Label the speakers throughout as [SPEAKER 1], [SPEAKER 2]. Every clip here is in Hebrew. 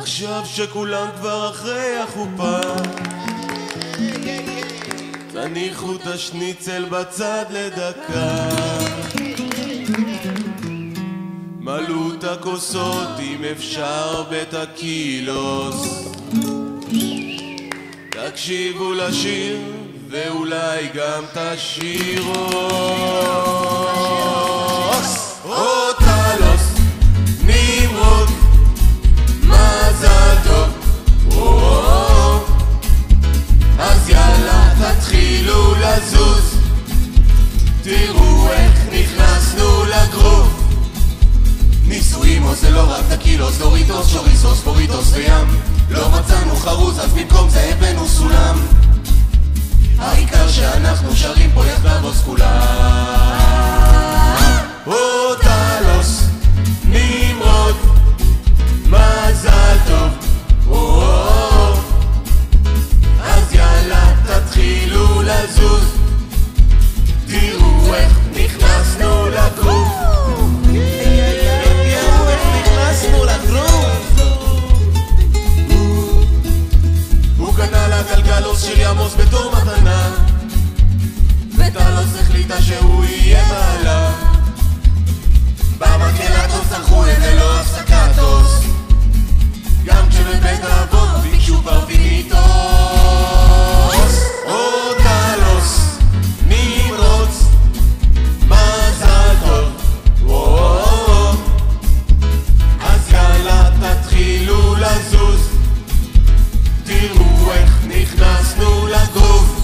[SPEAKER 1] עכשיו שכולם כבר אחרי החופה, תניחו את השניצל בצד לדקה, מלאו את הכוסות אם אפשר בטקילוס, תקשיבו לשיר ואולי גם תשירו. אותלוס, נמרוד, מזל טוב. אז יאללה תתחילו לזוז, תראו איך נכנסנו לגרוב. ניסויים או זה לא רק טקילוס, דוריטוס, שוריסוס, פוריטוס וים. לא מצאנו חרוז אז במקום זה הבאנו סולם. העיקר שאנחנו שרים פה יחדיו עוז כולם. אותלוס, נמרוד, מזל טוב. אז יאללה תתחילו לזוז, תראו איך נכנסנו לגרוב. תראו איך נכנסנו לגרוב. הוא קנה לגלגלוס שיר ימוס בתור מתנה, וטלוס החליטה שהוא יהיה בעלה. במקהלטוס צרכו את זה לא הפסקטוס, גם כשבבית האבות ביקשו פרפיניטוס. אותלוס, נמרוד, מזל טוב. אז יאללה תתחילו לזוז, תראו איך נכנסנו לגרוב.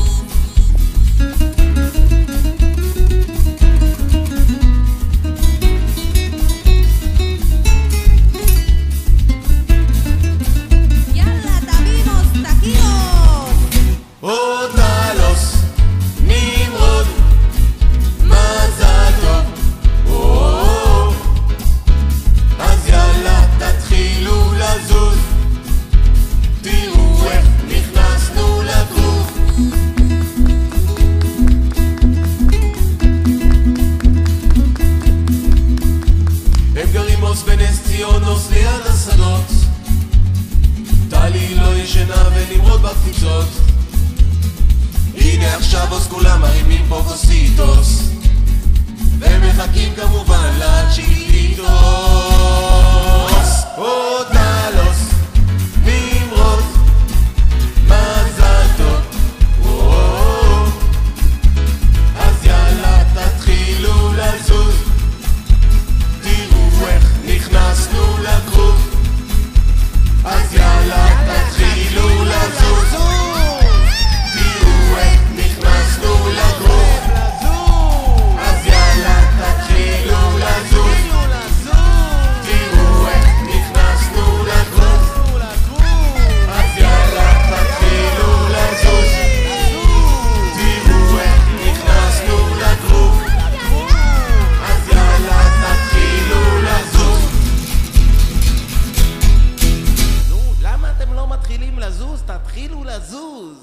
[SPEAKER 1] אותלוס, נמרוד, מזל טוב. אז יאללה תתחילו לזוז, תראו איך נכנסנו לגרוב. הם גרים עוז בנס ציונוס ליד השדות, טלי לא ישנה ונמרוד בקפיצות. הנה עכשיו עוז כולם מרימים פה כוסיטוס, ומחכים כמובן לצ'יליטוס. אותלוס, נמרוד, מזל טוב. אז יאללה תתחילו לזוז, תראו איך נכנסנו לגרוב. אז יאללה תתחילו לזוז, תראו איך נכנסנו לגרוב. אז יאללה תתחילו לזוז, תראו איך נכנסנו לגרוב. אז יאללה תתחילו לזוז, תראו איך נכנסנו לגרוב. אז יאללה תתחילו לזוז. נו, למה אתם לא מתחילים לזוז? תתחילו לזוז.